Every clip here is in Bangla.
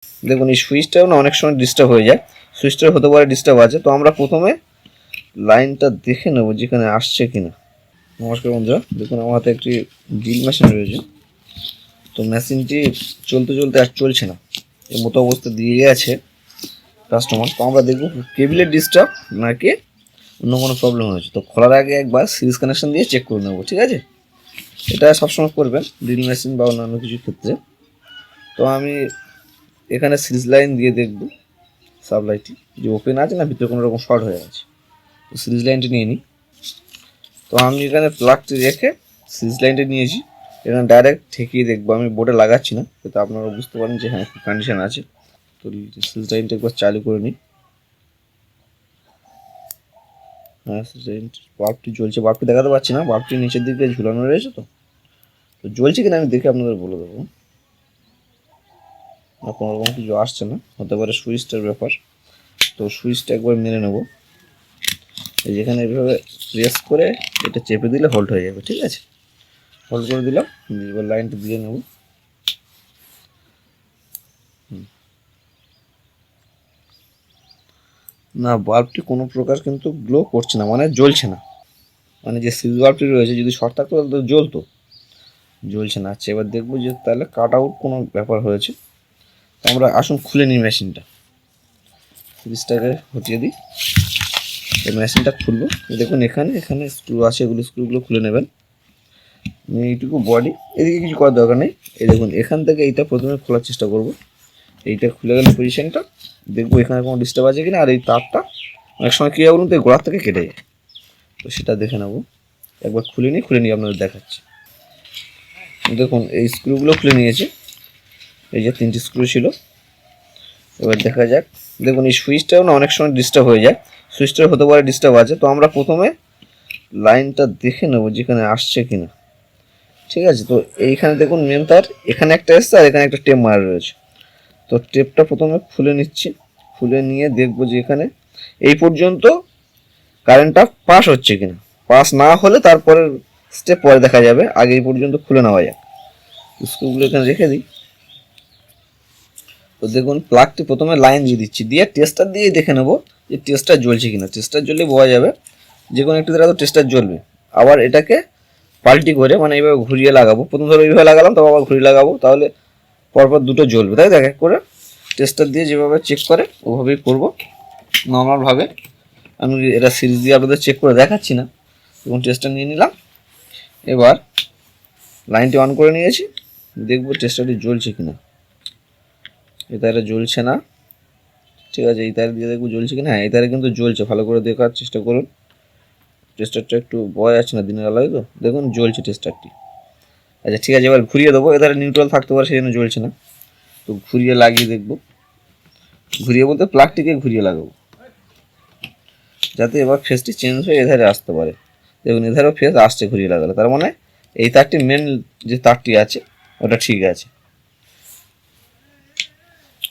দেখুন এই সুইচটাও না অনেক সময় ডিস্টার্ব হয়ে যায়, সুইচটার হতে পারে ডিস্টার্ব আছে। তো আমরা প্রথমে লাইনটা দেখে নেব যেখানে আসছে কিনা। নমস্কার বন্ধুরা, দেখুন আমার হাতে একটি ড্রিল মেশিন রয়েছে। তো মেশিনটি চলতে চলতে আর চলছে না, এর মতো অবস্থা দিয়ে আছে কাস্টমার। তো আমরা দেখব কেবিলের ডিস্টার্ব নাকি অন্য কোনো প্রবলেম হয়েছে। তো খোলার আগে একবার সিরিজ কানেকশন দিয়ে চেক করে নেবো, ঠিক আছে? এটা সবসময় করবেন ড্রিল মেশিন বা অন্যান্য কিছুর ক্ষেত্রে। তো আমি এখানে সিরিজ লাইন দিয়ে দেখব সাপ্লাইটি যে ওপেন আছে না ভিতরে কোনো রকম শর্ট হয়ে আছে। তো সিরিজ লাইনটি নিয়ে নিই। তো আমি এখানে প্লাগটি রেখে সিরিজ লাইনটা নিয়েছি, এখানে ডাইরেক্ট ঠেকিয়ে দেখবো। আমি বোর্ডে লাগাচ্ছি না, যাতে আপনারা বুঝতে পারেন যে হ্যাঁ কন্ডিশন আছে। তো সিরিজ লাইনটা একবার চালু করে নিই। হ্যাঁ, সিরিজ লাইন বাল্বটি জ্বলছে, বাল্বটি দেখাতে পারছি না, বাল্বটি নিচের দিকে ঝুলানো রয়েছে। তো জ্বলছে কিনা আমি দেখে আপনাদের বলে দেবো। না, কোনো রকম কিছু আসছে না, হতে পারে সুইচটার ব্যাপার। তো সুইচটা একবার মেরে নেব। এই যেখানে এইভাবে প্রেস করে এটা চেপে দিলে হোল্ড হয়ে যাবে, ঠিক আছে? হোল্ড করে দিলাম, এবার লাইনটা দিয়ে নেব। না, বাল্বটি কোনো প্রকার কিন্তু গ্লো করছে না, মানে জ্বলছে না। মানে যে সিরিজ বাল্বটি রয়েছে যদি শর্ট থাকতো তাহলে তো জ্বলতো, জ্বলছে না। আচ্ছা, এবার দেখবো যে তাহলে কাট আউট কোনো ব্যাপার হয়েছে। তো আমরা আসুন খুলে নিই মেশিনটা, সিরিজটাকে হটিয়ে দিই। এই মেশিনটা খুলবো। দেখুন এখানে এখানে স্ক্রু আছে, এগুলো স্ক্রুগুলো খুলে নেবেন। এইটুকু বডি, এদিকে কিছু করার দরকার নেই। এই দেখুন এখান থেকে এইটা প্রথমে খোলার চেষ্টা করব। এইটা খুলে গেলে পজিশনটা দেখবো এখানে কোনো ডিস্টার্ব আছে কিনা। আর এই তারটা অনেক সময় কী বলুন তো এই গোড়ার থেকে কেটে যায়, তো সেটা দেখে নেবো। একবার খুলে নিই আপনাদের দেখাচ্ছি। দেখুন এই স্ক্রুগুলো খুলে নিয়েছি, এই যে 3টি স্ক্রু ছিল। এবার দেখা যাক। দেখুন এই সুইচটাও না অনেক সময় ডিস্টার্ব হয়ে যায়, সুইচটার হতে পারে ডিস্টার্ব আছে। তো আমরা প্রথমে লাইনটা দেখে নেবো যেখানে আসছে কিনা, ঠিক আছে? তো এইখানে দেখুন মেন তার এখানে একটা এসছে আর এখানে একটা টেপ মারা রয়েছে। তো টেপটা প্রথমে খুলে নিচ্ছি, খুলে নিয়ে দেখবো যে এখানে এই পর্যন্ত কারেন্টটা পাস হচ্ছে কিনা। পাস না হলে তারপরে স্টেপ পরে দেখা যাবে, আগে এই পর্যন্ত খুলে নেওয়া যাক। স্ক্রুগুলো এখানে রেখে দিই। তো দেখুন প্লাগটি প্রথমে লাইন দিয়ে দিচ্ছি, দিয়ে টেস্টার দিয়ে দেখে নেবো যে টেস্টার জ্বলছে কিনা। টেস্টার জ্বললে বোঝা যাবে, যে কোনো একটি দ্বারা তো টেস্টার জ্বলবে। আবার এটাকে পাল্টি করে মানে এইভাবে ঘুরিয়ে লাগাবো। প্রথম ধরো এইভাবে লাগালাম, তারপর আবার ঘুরিয়ে লাগাবো, তাহলে পরপর দুটো জ্বলবে। তাই দেখ এক করে টেস্টার দিয়ে যেভাবে চেক করে ওভাবেই করবো নর্মালভাবে। আমি এটা সিরিজ দিয়ে আপনাদের চেক করে দেখাচ্ছি না। এবং টেস্টার নিয়ে নিলাম, এবার লাইনটি অন করে নিয়েছি, দেখবো টেস্টারটি জ্বলছে কিনা। এই তারে জ্বলছে না, ঠিক আছে? এই তারে দিয়ে দেখবো জ্বলছে কিনা। হ্যাঁ, এই তারে কিন্তু জ্বলছে, ভালো করে দেখার চেষ্টা করুন। টেস্টারটা একটু বয় আছে না, দিনের বেলায় তো দেখুন জ্বলছে টেস্টারটি। আচ্ছা ঠিক আছে, এবার ঘুরিয়ে দেবো। এধারে নিউট্রাল থাকতে পারে সেই জন্য জ্বলছে না। তো ঘুরিয়ে লাগিয়ে দেখবো, ঘুরিয়ে বলতে প্লাগটিকে ঘুরিয়ে লাগাবো, যাতে এবার ফেসটি চেঞ্জ হয়ে এধারে আসতে পারে। দেখুন এধারেও ফেস আসছে ঘুরিয়ে লাগালে, তার মানে এই তারটি মেন যে তারটি আছে ওটা ঠিক আছে।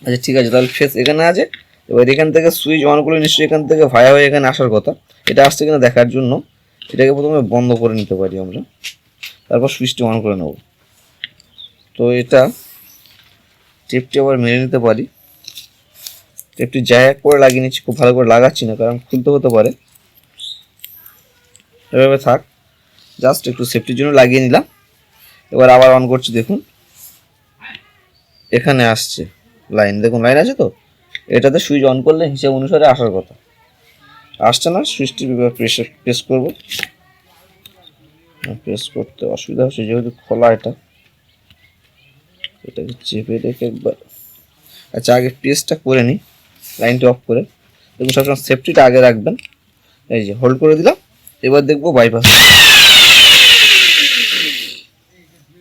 আচ্ছা ঠিক আছে, তাহলে ফেস এখানে আছে। এবার এখান থেকে সুইচ অন করে নিশ্চয়ই এখান থেকে ভায়া হয়ে এখানে আসার কথা। এটা আসছে কিনা দেখার জন্য এটাকে প্রথমে বন্ধ করে নিতে পারি আমরা, তারপর সুইচটি অন করে নেব। তো এটা টেপটি আবার মেরে নিতে পারি। টেপটি জায়গা করে লাগিয়ে নিচ্ছি, খুব ভালো করে লাগাচ্ছি না কারণ খুলতে হতে পারে। এভাবে থাক, জাস্ট একটু সেফটির জন্য লাগিয়ে নিলাম। এবার আবার অন করছি, দেখুন এখানে আসছে লাইন, দেখুন লাইন আছে। তো এটাতে সুইচ অন করলে হিসাব অনুসারে আসার কথা, আসছে না। সুইচটি প্রেস করব, প্রেস করতে অসুবিধা হচ্ছে যেহেতু খোলা। এটাকে চেপে রেখে একবার, আচ্ছা আগে প্রেসটা করে নিই লাইনটা অফ করে। দেখুন সবসময় সেফটিটা আগে রাখবেন। এই যে হোল্ড করে দিলাম, এবার দেখবো বাইপাস।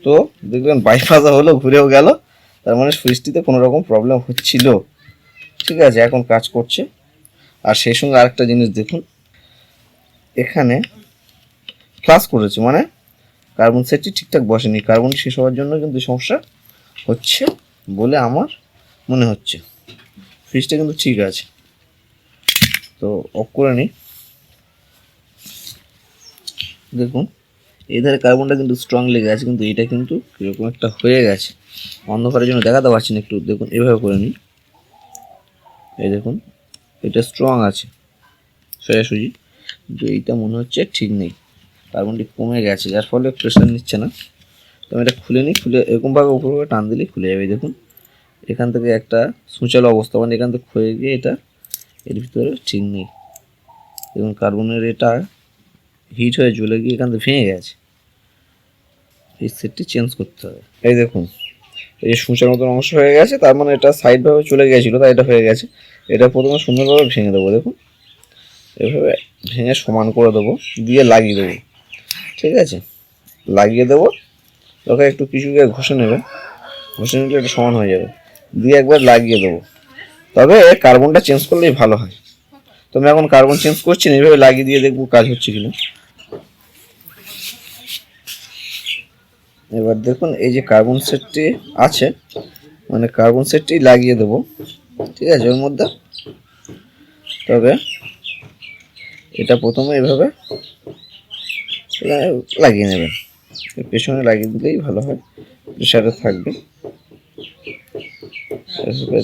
তো দেখবেন বাইপাস হলো, ঘুরেও গেল, তার মানে সুইচটিতে কোনো রকম প্রবলেম হচ্ছিল। ঠিক আছে, এখন কাজ করছে। আর সেই সঙ্গে আরেকটা জিনিস দেখুন, এখানে ফ্লাশ করেছে মানে কার্বন সেটটি ঠিকঠাক বসেনি। কার্বন শেষ হওয়ার জন্য কিন্তু সমস্যা হচ্ছে বলে আমার মনে হচ্ছে। সুইচটা কিন্তু ঠিক আছে, তো অফ করে নিই। দেখুন এই ধারে কার্বনটা কিন্তু স্ট্রং লেগে আছে, কিন্তু এটা কিন্তু কীরকম একটা হয়ে গেছে। অন্ধকারের জন্য দেখাতে পারছি না, একটু দেখুন এভাবে করে নিই। এই দেখুন এটা স্ট্রং আছে সোজাসুজি, কিন্তু এইটা মনে হচ্ছে ঠিক নেই, কার্বনটি কমে গেছে, যার ফলে প্রেশার নিচ্ছে না। তো আমি এটা খুলে নিই, খুলে এরকমভাবে উপরে টান দিলেই খুলে যাবে। দেখুন এখান থেকে একটা সূচালো অবস্থা, মানে এখান থেকে ক্ষয়ে গিয়ে এটা এর ভিতরে ঠিক নেই। এবং কার্বনের এটা হিট হয়ে জ্বলে গিয়ে এখান থেকে ভেঙে গেছে। এই সেটটি চেঞ্জ করতে হবে। এই দেখুন এই সূচার মতন অংশ হয়ে গেছে, তার মানে এটা সাইডভাবে চলে গিয়েছিলো, তাই এটা হয়ে গেছে। এটা প্রথমে সুন্দরভাবে ভেঙে দেবো, দেখুন এভাবে ভেঙে সমান করে দেবো, দিয়ে লাগিয়ে দেবো। ঠিক আছে, লাগিয়ে দেবো, ওকে একটু কিছুকে ঘষে নেবে, ঘষে নিলে এটা সমান হয়ে যাবে, দিয়ে একবার লাগিয়ে দেবো। তবে কার্বনটা চেঞ্জ করলেই ভালো হয়। তো আমি এখন কার্বন চেঞ্জ করছি না, এইভাবে লাগিয়ে দিয়ে দেখবো কাজ হচ্ছে কিনা। এবার দেখুন এই যে কার্বন সেটটি আছে, মানে কার্বন সেটটি লাগিয়ে দেবো। ঠিক আছে, ওর মধ্যে তবে এটা প্রথমে এভাবে লাগিয়ে নেবেন, পেছনে লাগিয়ে দিলেই ভালো হয়, প্রেশারে থাকবে।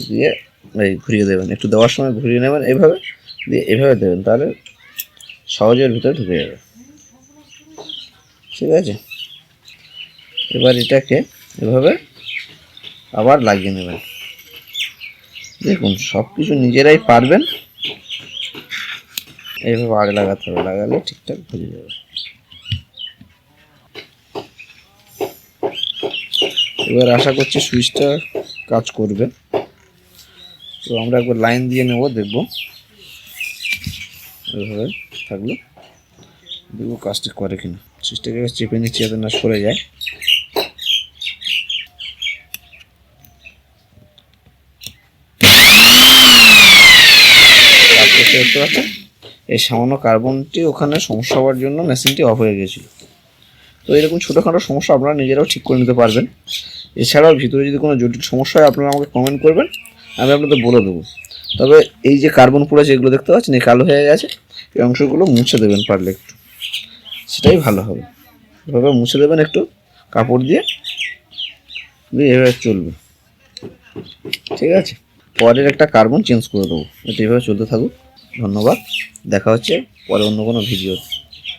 দিয়ে ঘুরিয়ে দেবেন, একটু দেওয়ার সময় ঘুরিয়ে নেবেন এইভাবে, দিয়ে এভাবে দেবেন, তাহলে সহজের ভিতরে ঢুকে যাবে। ঠিক আছে, এবার এটাকে এভাবে আবার লাগিয়ে নেবেন। দেখুন সব কিছু নিজেরাই পারবেন, এইভাবে আগে লাগাতে হবে, লাগালে ঠিকঠাক ভুলে যাবে। এবার আশা করছি সুইচটা কাজ করবে। তো আমরা একবার লাইন দিয়ে নেব, দেখব এইভাবে থাকলো, দেখবো কাজটি করে কিনা। সুইচটাকে চেপে নিচ্ছি যাতে না সরে যায়। দেখতে পাচ্ছেন এই সামান্য কার্বনটি ওখানে সমস্যা হওয়ার জন্য মেশিনটি অফ হয়ে গেছিল। তো এরকম ছোটোখাটো সমস্যা আপনারা নিজেরাও ঠিক করে নিতে পারবেন। এছাড়াও ভিতরে যদি কোনো জটিল সমস্যা হয় আপনারা আমাকে কমেন্ট করবেন, আমি আপনাদের বলে দেবো। তবে এই যে কার্বন পড়েছে এগুলো দেখতে পাচ্ছেন এই কালো হয়ে গেছে, এই অংশগুলো মুছে দেবেন পারলে একটু, সেটাই ভালো হবে। এভাবে মুছে দেবেন একটু কাপড় দিয়ে, এভাবে চলবে। ঠিক আছে, পরের একটা কার্বন চেঞ্জ করে দেবো, এটা এভাবে চলতে থাকুক। ধন্যবাদ, দেখা হচ্ছে পরে অন্য কোনো ভিডিও।